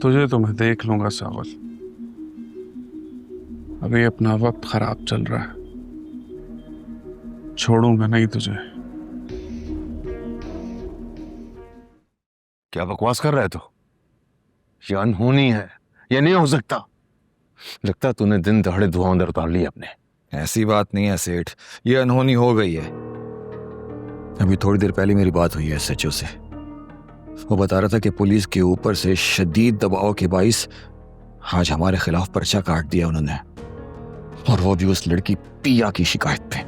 तुझे तो मैं देख लूंगा सावल। अभी अपना वक्त खराब चल रहा है, छोड़ूंगा नहीं तुझे। क्या बकवास कर रहा है तू? ये अनहोनी है, ये नहीं हो सकता। लगता तूने दिन दहाड़े धुआं अंदर उतार लिया अपने। ऐसी बात नहीं है सेठ, ये अनहोनी हो गई है। अभी थोड़ी देर पहले मेरी बात हुई है एसएचओ से। वो बता रहा था कि पुलिस के ऊपर से शदीद दबाव के बाइस आज हमारे खिलाफ पर्चा काट दिया उन्होंने, और वो भी उस लड़की पिया की शिकायत पे।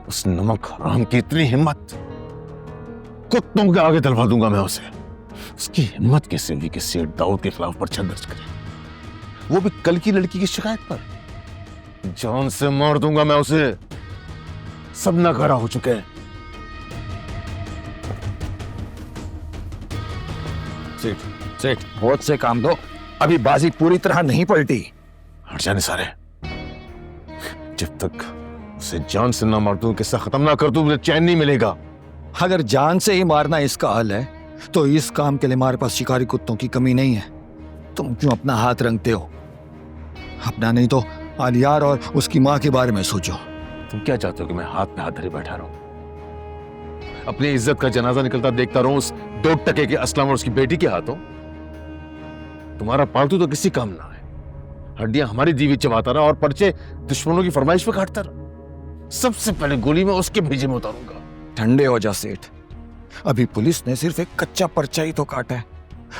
उस नमक हराम की इतनी हिम्मत, कुत्तों के आगे दलवा दूंगा मैं उसे। उसकी हिम्मत कैसे हुई कि सेठ दाऊद के खिलाफ पर्चा दर्ज करे, वो भी कल की लड़की की शिकायत पर। जान से मार दूंगा मैं उसे। सब नकारा हो चुके हैं। सेठ होश से काम दो, अभी बाजी पूरी तरह नहीं पलटी। हट जाने सारे। जब तक उसे जान से ना मार दूं, किस्सा खत्म ना कर दूं, मुझे चैन नहीं मिलेगा। अगर जान से ही मारना इसका हल है तो इस काम के लिए हमारे पास शिकारी कुत्तों की कमी नहीं है। तुम क्यों अपना हाथ रंगते हो? अपना नहीं तो आलियार और उसकी मां के बारे में सोचो। तुम क्या चाहते हो कि मैं हाथ पे हाथ धरे बैठा रहूं, अपनी इज्जत का जनाजा निकलता देखता रहूं उस 2 टके के असलम और उसकी बेटी के हाथों? तुम्हारा पालतू तो किसी काम ना है, हड्डियां हमारी दीवी चबाता रहा और पर्चे दुश्मनों की फरमाइश पे काटता रहा। सबसे पहले गोली में उसके भेजे में उतारूंगा। ठंडे हो जा सेठ, अभी पुलिस ने सिर्फ एक कच्चा पर्चा ही तो काटा है,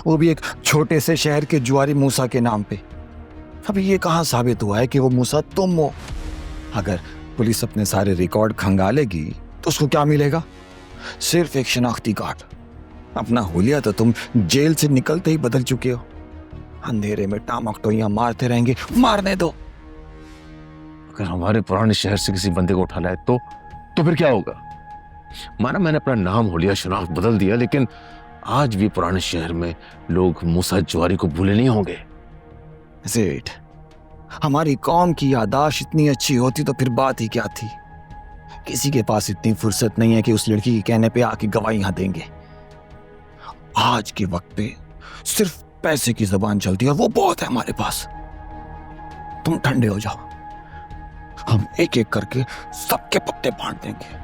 वो भी एक छोटे से शहर के जुआरी मूसा के नाम पे। अभी ये कहां साबित हुआ है कि वो मूसा तुम हो? अगर पुलिस अपने सारे रिकॉर्ड खंगालेगी तो उसको क्या मिलेगा? सिर्फ एक शनाख्ती कार्ड। अपना हुलिया तो तुम जेल से निकलते ही बदल चुके हो। अंधेरे में टामक टोइयां मारते रहेंगे, मारने दो। अगर हमारे पुराने शहर से किसी बंदे को उठा लाए तो फिर क्या होगा? माना मैंने अपना नाम हुलिया शनाख्त बदल दिया, लेकिन आज भी पुराने शहर में लोग मूसा जुआरी को भूले नहीं होंगे। सेठ, हमारी कौम की यादाश्त इतनी अच्छी होती तो फिर बात ही क्या थी। किसी के पास इतनी फुर्सत नहीं है कि उस लड़की के कहने पे आके गवाहियां देंगे। आज के वक्त पे सिर्फ पैसे की जबान चलती है और वो बहुत है हमारे पास। तुम ठंडे हो जाओ, हम एक एक करके सबके पत्ते बांट देंगे।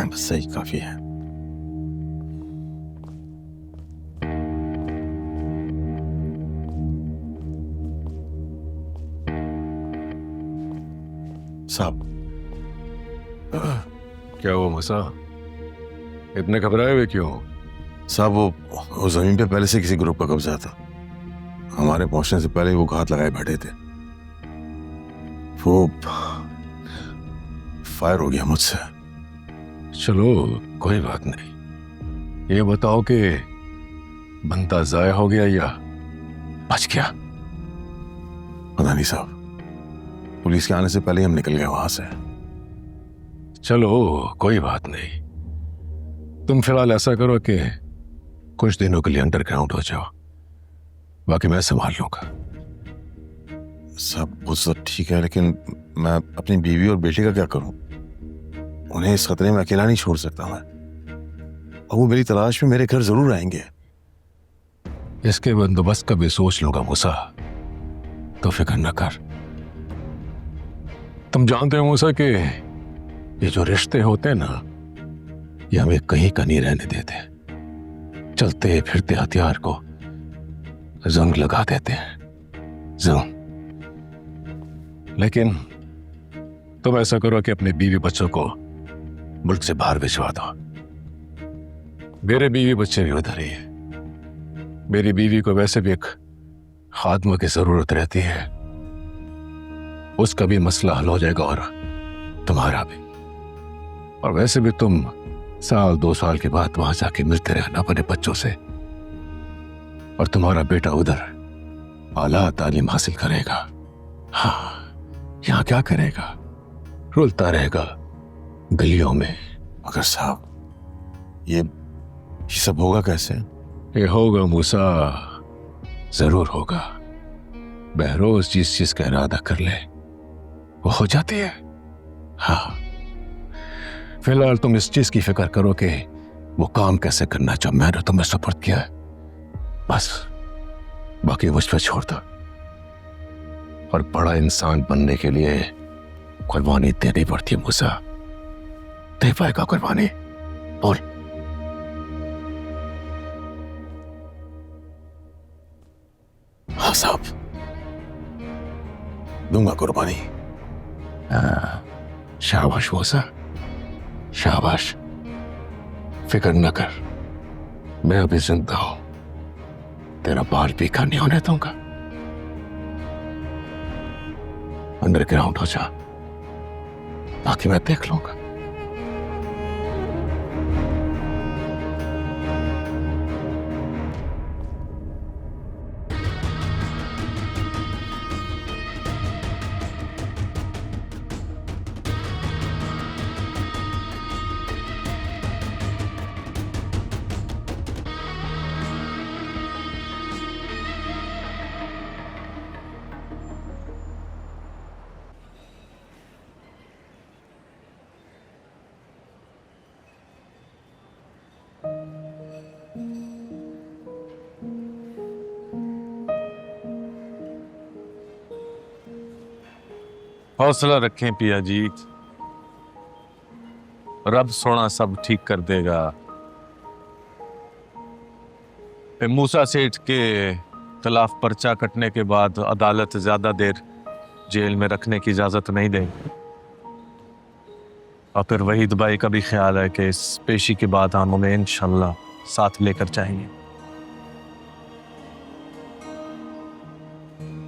बस सही काफी है। साहब, क्या हुआ मूसा? इतने घबराए हुए क्यों? साहब वो जमीन पे पहले से किसी ग्रुप का कब्जा था। हमारे पहुंचने से पहले वो घात लगाए बैठे थे। वो फायर हो गया मुझसे। चलो कोई बात नहीं। ये बताओ कि बंदा जाया हो गया या बच गया? पता नहीं साहब, पुलिस के आने से पहले हम निकल गए वहां से। चलो कोई बात नहीं। तुम फिलहाल ऐसा करो कि कुछ दिनों के लिए अंडरग्राउंड हो जाओ, बाकी मैं संभाल लूंगा। सब वो सब ठीक है, लेकिन मैं अपनी बीवी और बेटे का क्या करूं? उन्हें इस खतरे में अकेला नहीं छोड़ सकता मैं, और वो मेरी तलाश में मेरे घर जरूर आएंगे। इसके बंदोबस्त का भी सोच लूंगा मूसा, तो फिक्र न कर। तुम जानते हो मूसा कि ये जो रिश्ते होते हैं ना, ये हमें कहीं का नहीं रहने देते। चलते फिरते हथियार को जंग लगा देते हैं, जंग। लेकिन तुम ऐसा करो कि अपने बीवी बच्चों को मुल्क से बाहर भिजवा दो। मेरे बीवी बच्चे भी उधर ही है। मेरी बीवी को वैसे भी एक खादमा की जरूरत रहती है, उसका भी मसला हल हो जाएगा और तुम्हारा भी। और वैसे भी तुम साल 2 साल के बाद वहां जाके मिलते रहना अपने बच्चों से। और तुम्हारा बेटा उधर आला तालीम हासिल करेगा। हाँ, यहां क्या करेगा? रुलता रहेगा गलियों में। मगर साहब, ये सब होगा कैसे? ये होगा मूसा, जरूर होगा। बहरोज जिस चीज का इरादा कर ले वो हो जाती है। हाँ, फिलहाल तुम इस चीज की फिक्र करो कि वो काम कैसे करना जो मैंने तुम्हें सुपुर्द किया है, बस बाकी मुझ पर छोड़ दो। और बड़ा इंसान बनने के लिए कुर्बानी देनी पड़ती है मूसा। दे पाएगा कुर्बानी? बोल। हाँ साहब, दूंगा कुर्बानी। शाबाश मूसा, शाबाश। फिक्र न कर, मैं अभी जिंदा हूं, तेरा बाल पीका नहीं होने दूंगा। अंडरग्राउंड हो जा, बाकी मैं देख लूंगा। हौसला रखें पिया जी, रब सोना सब ठीक कर देगा। मूसा सेठ के खिलाफ पर्चा कटने के बाद अदालत ज्यादा देर जेल में रखने की इजाजत नहीं देगी। और फिर वहीद भाई का भी ख्याल है कि इस पेशी के बाद हम उन्हें इंशाल्लाह साथ लेकर जाएंगे।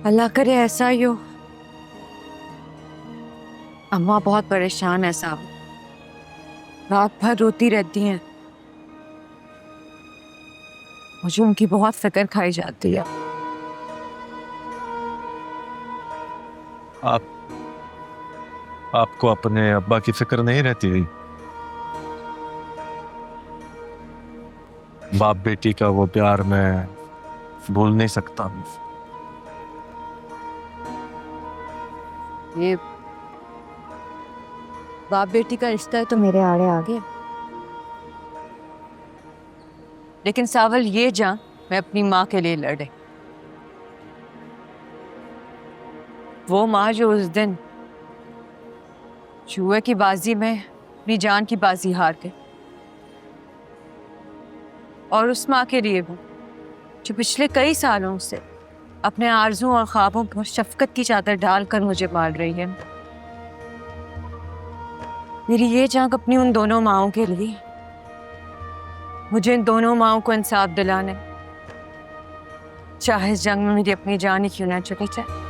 अल्लाह करे ऐसा ही हो। अम्मा बहुत परेशान है साहब, रात भर रोती रहती हैं। मुझे उनकी बहुत फिक्र खाई जाती है। आपको अपने अब्बा की फिक्र नहीं रहती हुई? बाप बेटी का वो प्यार मैं भूल नहीं सकता। ये बाप बेटी का रिश्ता है तो मेरे आड़े आ गया, लेकिन सावल ये जान मैं अपनी माँ के लिए लड़े। वो माँ जो उस दिन जुए की बाजी में अपनी जान की बाजी हार गई, और उस माँ के लिए वो जो पिछले कई सालों से अपने आरज़ू और ख्वाबों पर शफकत की चादर डालकर मुझे मार रही है। मेरी ये जांग अपनी उन दोनों माँओं के लिए, मुझे इन दोनों माँओं को इंसाफ दिलाने, चाहे इस जंग में मेरी अपनी जान ही क्यों ना चली जाए।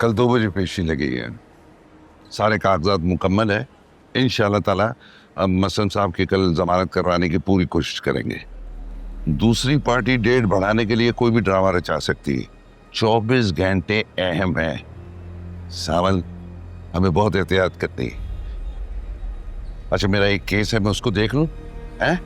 कल 2 बजे पेशी लगी है, सारे कागजात मुकम्मल है। इंशाअल्लाह ताला अब मसलन साहब की कल जमानत करवाने की पूरी कोशिश करेंगे। दूसरी पार्टी डेट बढ़ाने के लिए कोई भी ड्रामा रचा सकती है। 24 घंटे अहम है सावल, हमें बहुत एहतियात करनी है। अच्छा, मेरा एक केस है, मैं उसको देख लूं? हैं?